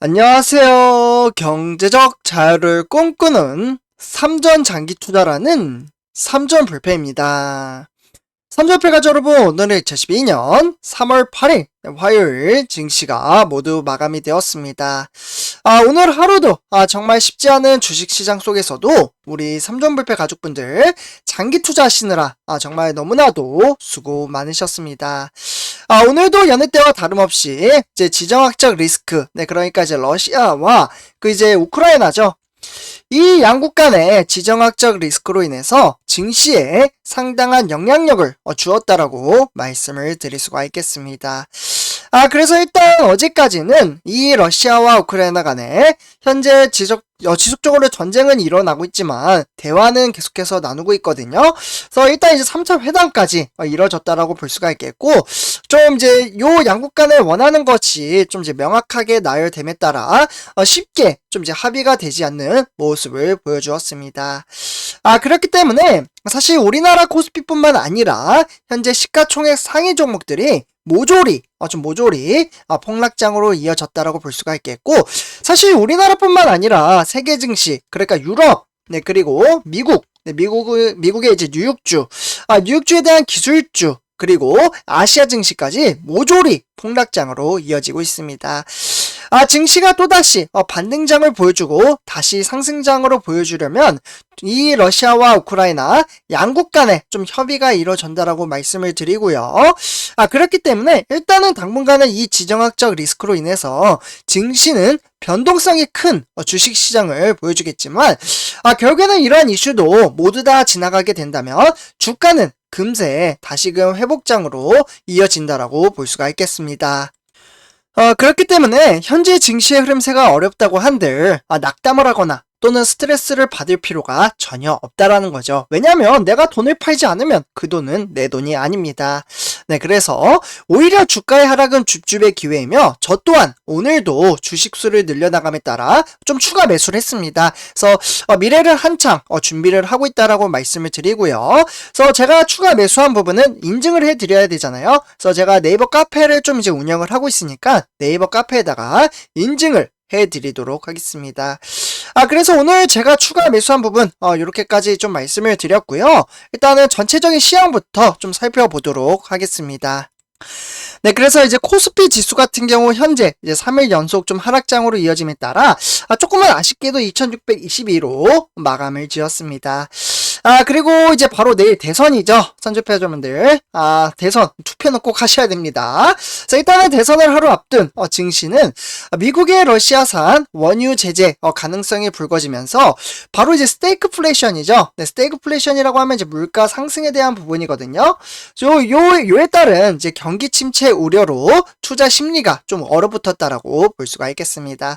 안녕하세요. 경제적 자유를 꿈꾸는 삼전 장기 투자라는 삼전 불패입니다. 삼전패 가족 여러분, 오늘은 2012년 3월 8일 화요일 증시가 모두 마감이 되었습니다. 오늘 하루도 정말 쉽지 않은 주식시장 속에서도 우리 삼전불패 가족분들 장기 투자하시느라 정말 너무나도 수고 많으셨습니다. 오늘도 여느 때와 다름없이 이제 지정학적 리스크, 그러니까 이제 러시아와 이제 우크라이나죠. 이 양국 간의 지정학적 리스크로 인해서 증시에 상당한 영향력을 주었다라고 말씀을 드릴 수가 있겠습니다. 그래서 일단 어제까지는 이 러시아와 우크라이나 간에 현재 지속적으로 전쟁은 일어나고 있지만 대화는 계속해서 나누고 있거든요. 그래서 일단 이제 3차 회담까지 이뤄졌다라고 볼 수가 있겠고, 좀 이제 요 양국 간에 원하는 것이 좀 이제 명확하게 나열됨에 따라 쉽게 좀 이제 합의가 되지 않는 모습을 보여주었습니다. 그렇기 때문에 사실 우리나라 코스피뿐만 아니라 현재 시가총액 상위 종목들이 모조리 폭락장으로 이어졌다라고 볼 수가 있겠고, 사실 우리나라뿐만 아니라 세계 증시, 그러니까 유럽, 그리고 미국의 이제 뉴욕주에 대한 기술주, 그리고 아시아 증시까지 모조리 폭락장으로 이어지고 있습니다. 증시가 또다시 반등장을 보여주고 다시 상승장으로 보여주려면 이 러시아와 우크라이나 양국 간에 좀 협의가 이루어진다라고 말씀을 드리고요. 그렇기 때문에 일단은 당분간은 이 지정학적 리스크로 인해서 증시는 변동성이 큰 주식시장을 보여주겠지만, 결국에는 이러한 이슈도 모두 다 지나가게 된다면 주가는 금세 다시금 회복장으로 이어진다라고 볼 수가 있겠습니다. 그렇기 때문에 현재 증시의 흐름세가 어렵다고 한들 낙담을 하거나 또는 스트레스를 받을 필요가 전혀 없다라는 거죠. 왜냐면 내가 돈을 팔지 않으면 그 돈은 내 돈이 아닙니다. 그래서 오히려 주가의 하락은 줍줍의 기회이며, 저 또한 오늘도 주식수를 늘려나감에 따라 좀 추가 매수를 했습니다. 그래서 미래를 한창 준비를 하고 있다라고 말씀을 드리고요. 그래서 제가 추가 매수한 부분은 인증을 해드려야 되잖아요. 그래서 제가 네이버 카페를 좀 이제 운영을 하고 있으니까 네이버 카페에다가 인증을 해드리도록 하겠습니다. 그래서 오늘 제가 추가 매수한 부분 이렇게까지 좀 말씀을 드렸고요. 일단은 전체적인 시황부터 좀 살펴보도록 하겠습니다. 그래서 이제 코스피 지수 같은 경우 현재 이제 3일 연속 좀 하락장으로 이어짐에 따라 조금은 아쉽게도 2622로 마감을 지었습니다. 그리고 이제 바로 내일 대선이죠. 선주패자분들. 대선 투표는 꼭 하셔야 됩니다. 자, 일단은 대선을 하루 앞둔 증시는 미국의 러시아산 원유 제재 가능성이 불거지면서 바로 이제 스태그플레이션이죠. 스태그플레이션이라고 하면 이제 물가 상승에 대한 부분이거든요. 요에 따른 이제 경기 침체 우려로 투자 심리가 좀 얼어붙었다라고 볼 수가 있겠습니다.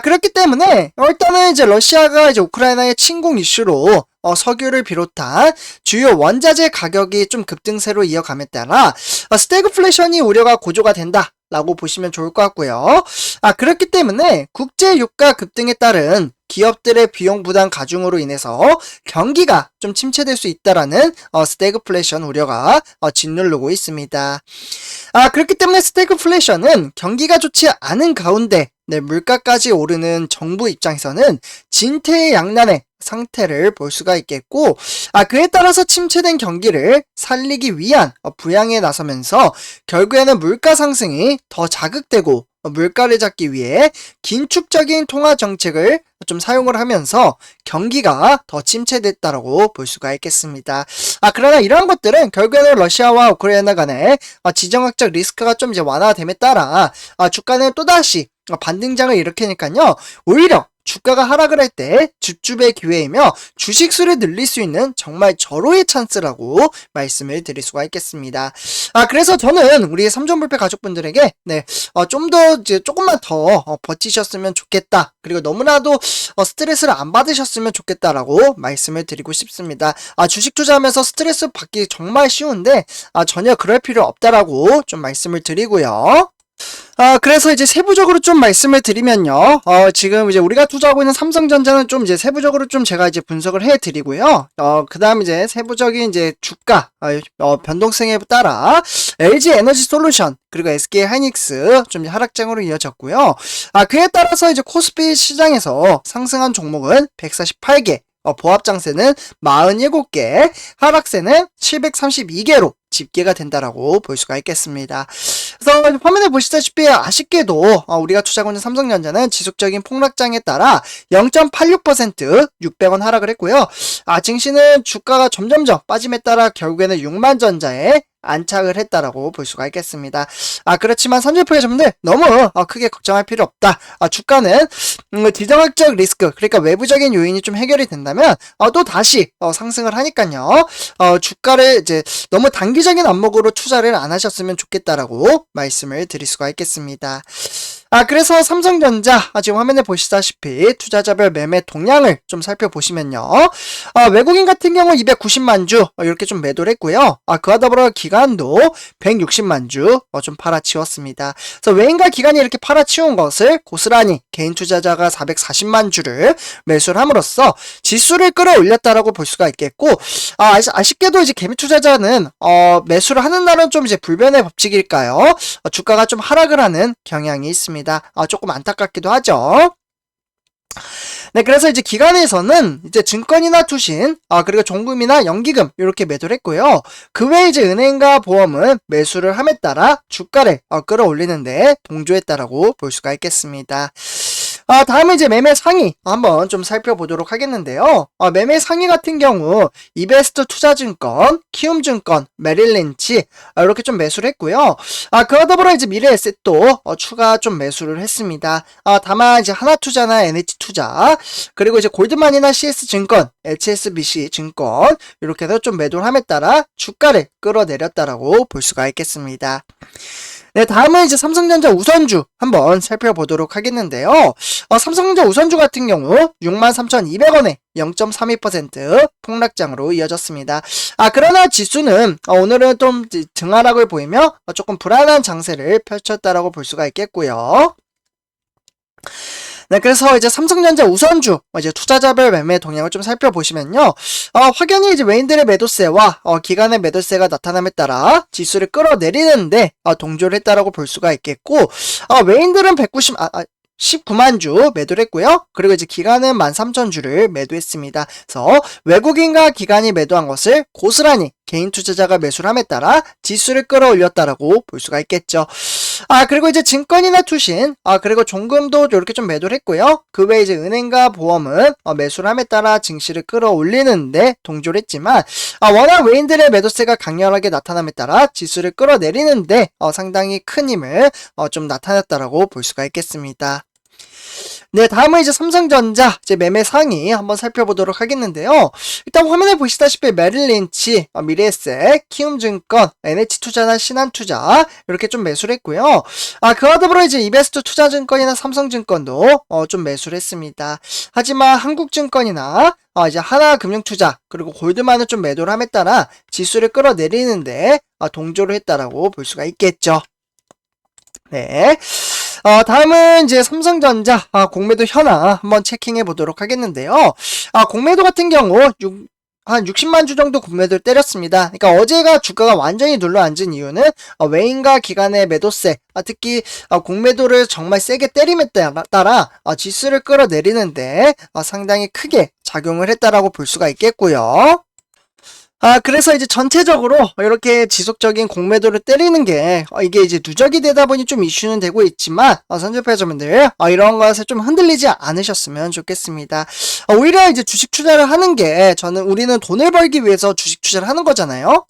그렇기 때문에 일단은 이제 러시아가 이제 우크라이나의 침공 이슈로 석유를 비롯한 주요 원자재 가격이 좀 급등세로 이어감에 따라 스태그플레이션이 우려가 고조가 된다 라고 보시면 좋을 것 같고요. 그렇기 때문에 국제 유가 급등에 따른 기업들의 비용 부담 가중으로 인해서 경기가 좀 침체될 수 있다라는 스태그플레이션 우려가 짓누르고 있습니다. 그렇기 때문에 스태그플레이션은 경기가 좋지 않은 가운데 물가까지 오르는 정부 입장에서는 진퇴양난의 상태를 볼 수가 있겠고, 그에 따라서 침체된 경기를 살리기 위한 부양에 나서면서 결국에는 물가 상승이 더 자극되고 물가를 잡기 위해 긴축적인 통화 정책을 좀 사용을 하면서 경기가 더 침체됐다라고 볼 수가 있겠습니다. 그러나 이러한 것들은 결국에는 러시아와 우크라이나 간의 지정학적 리스크가 좀 이제 완화됨에 따라 주가는 또다시 반등장을 일으키니까요. 오히려 주가가 하락을 할 때 줍줍의 기회이며 주식수를 늘릴 수 있는 정말 절호의 찬스라고 말씀을 드릴 수가 있겠습니다. 그래서 저는 우리 삼전불패 가족분들에게 좀 더 이제 조금만 더 버티셨으면 좋겠다. 그리고 너무나도 스트레스를 안 받으셨으면 좋겠다라고 말씀을 드리고 싶습니다. 주식 투자하면서 스트레스 받기 정말 쉬운데 전혀 그럴 필요 없다라고 좀 말씀을 드리고요. 그래서 이제 세부적으로 좀 말씀을 드리면요. 지금 이제 우리가 투자하고 있는 삼성전자는 좀 이제 세부적으로 좀 제가 이제 분석을 해 드리고요. 그 다음 이제 세부적인 이제 주가, 변동성에 따라 LG 에너지 솔루션, 그리고 SK 하이닉스 좀 이제 하락장으로 이어졌고요. 그에 따라서 이제 코스피 시장에서 상승한 종목은 148개, 보합장세는 47개, 하락세는 732개로 집계가 된다라고 볼 수가 있겠습니다. 그래서 화면에 보시다시피 아쉽게도 우리가 투자하고 있는 삼성전자는 지속적인 폭락장에 따라 0.86% 600원 하락을 했고요. 증시는 주가가 점점점 빠짐에 따라 결국에는 6만전자에 안착을 했다라고 볼 수가 있겠습니다. 그렇지만 선제표 여러분들 너무 크게 걱정할 필요 없다. 주가는 지정학적 리스크, 그러니까 외부적인 요인이 좀 해결이 된다면 또 다시 상승을 하니까요. 주가를 이제 너무 단기적인 안목으로 투자를 안 하셨으면 좋겠다라고 말씀을 드릴 수가 있겠습니다. 그래서 삼성전자 지금 화면에 보시다시피 투자자별 매매 동향을 좀 살펴보시면요. 외국인 같은 경우 290만 주 이렇게 좀 매도를 했고요. 그와 더불어 기관도 160만 주 좀 팔아치웠습니다. 그래서 외인과 기관이 이렇게 팔아치운 것을 고스란히 개인 투자자가 440만 주를 매수를 함으로써 지수를 끌어올렸다라고 볼 수가 있겠고, 아쉽게도 이제 개미 투자자는 매수를 하는 날은 좀 이제 불변의 법칙일까요? 주가가 좀 하락을 하는 경향이 있습니다. 조금 안타깝기도 하죠. 네, 그래서 이제 기관에서는 이제 증권이나 투신, 그리고 종금이나 연기금 이렇게 매도를 했고요. 그 외에 이제 은행과 보험은 매수를 함에 따라 주가를 끌어올리는데 동조했다라고 볼 수가 있겠습니다. 다음에 이제 매매 상위 한번 좀 살펴보도록 하겠는데요. 매매 상위 같은 경우 이베스트 투자증권, 키움증권, 메릴린치 이렇게 좀 매수를 했고요. 그와 더불어 이제 미래에셋도 추가 좀 매수를 했습니다. 다만 이제 하나투자나 NH투자, 그리고 이제 골드만이나 CS증권, HSBC 증권 이렇게 해서 좀 매도를 함에 따라 주가를 끌어내렸다라고 볼 수가 있겠습니다. 네, 다음은 이제 삼성전자 우선주 한번 살펴보도록 하겠는데요. 삼성전자 우선주 같은 경우 63,200원에 0.32% 폭락장으로 이어졌습니다. 그러나 지수는 오늘은 좀 등하락을 보이며 조금 불안한 장세를 펼쳤다라고 볼 수가 있겠고요. 네, 그래서 이제 삼성전자 우선주, 이제 투자자별 매매 동향을 좀 살펴보시면요. 확연히 이제 외인들의 매도세와 기관의 매도세가 나타남에 따라 지수를 끌어내리는데 동조를 했다라고 볼 수가 있겠고, 외인들은 19만 주 매도를 했고요. 그리고 이제 기관은 13,000주를 매도했습니다. 그래서 외국인과 기관이 매도한 것을 고스란히 개인 투자자가 매수를 함에 따라 지수를 끌어올렸다라고 볼 수가 있겠죠. 그리고 이제 증권이나 투신, 그리고 종금도 이렇게 좀 매도를 했고요. 그 외에 이제 은행과 보험은 매수를 함에 따라 증시를 끌어올리는데 동조를 했지만, 워낙 외인들의 매도세가 강렬하게 나타남에 따라 지수를 끌어내리는데 상당히 큰 힘을 좀 나타냈다라고 볼 수가 있겠습니다. 네, 다음은 이제 삼성전자 이제 매매 상위 한번 살펴보도록 하겠는데요. 일단 화면에 보시다시피 메릴린치, 미래에셋, 키움증권, NH투자나 신한투자 이렇게 좀 매수를 했고요. 그와 더불어 이제 이베스트 투자증권이나 삼성증권도 좀 매수를 했습니다. 하지만 한국증권이나 이제 하나금융투자 그리고 골드만은 좀 매도를 함에 따라 지수를 끌어내리는데 동조를 했다라고 볼 수가 있겠죠. 네. 다음은 이제 삼성전자 공매도 현황 한번 체킹해 보도록 하겠는데요. 공매도 같은 경우 한 60만 주 정도 공매도를 때렸습니다. 그러니까 어제가 주가가 완전히 눌러앉은 이유는 외인과 기관의 매도세, 특히 공매도를 정말 세게 때림에 따라 지수를 끌어내리는데 상당히 크게 작용을 했다라고 볼 수가 있겠고요. 그래서 이제 전체적으로 이렇게 지속적인 공매도를 때리는 게 이게 이제 누적이 되다 보니 좀 이슈는 되고 있지만 선제표자분들 이런 것에 좀 흔들리지 않으셨으면 좋겠습니다. 오히려 이제 주식 투자를 하는 게 우리는 돈을 벌기 위해서 주식 투자를 하는 거잖아요.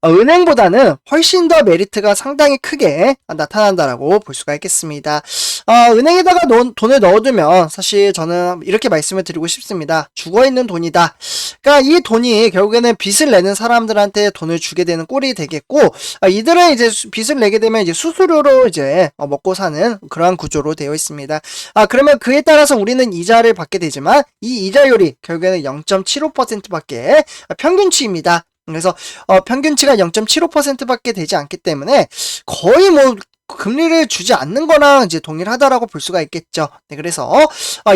은행보다는 훨씬 더 메리트가 상당히 크게 나타난다라고 볼 수가 있겠습니다. 은행에다가 돈을 넣어두면 사실 저는 이렇게 말씀을 드리고 싶습니다. 죽어있는 돈이다. 그러니까 이 돈이 결국에는 빚을 내는 사람들한테 돈을 주게 되는 꼴이 되겠고, 이들은 이제 빚을 내게 되면 이제 수수료로 이제 먹고 사는 그러한 구조로 되어 있습니다. 그러면 그에 따라서 우리는 이자를 받게 되지만 이 이자율이 결국에는 0.75%밖에 평균치입니다. 그래서 평균치가 0.75%밖에 되지 않기 때문에 거의 금리를 주지 않는 거랑 이제 동일하다라고 볼 수가 있겠죠. 네, 그래서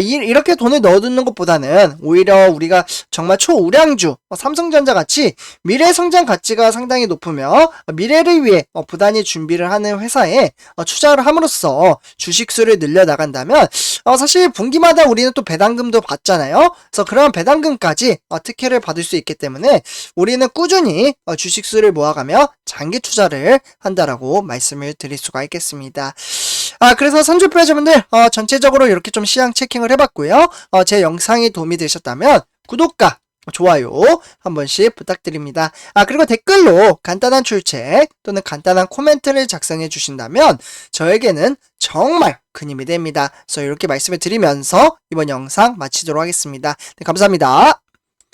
이렇게 돈을 넣어두는 것보다는 오히려 우리가 정말 초우량주 삼성전자 같이 미래 성장 가치가 상당히 높으며 미래를 위해 부단히 준비를 하는 회사에 투자를 함으로써 주식수를 늘려 나간다면 사실 분기마다 우리는 또 배당금도 받잖아요. 그래서 그런 배당금까지 특혜를 받을 수 있기 때문에 우리는 꾸준히 주식수를 모아가며 장기 투자를 한다라고 말씀을 드릴 수가 있겠습니다. 그래서 선주표자분들 전체적으로 이렇게 좀 시향 체킹을 해봤고요. 제 영상이 도움이 되셨다면 구독과 좋아요 한 번씩 부탁드립니다. 그리고 댓글로 간단한 출첵 또는 간단한 코멘트를 작성해 주신다면 저에게는 정말 큰 힘이 됩니다. 그래서 이렇게 말씀을 드리면서 이번 영상 마치도록 하겠습니다. 네, 감사합니다.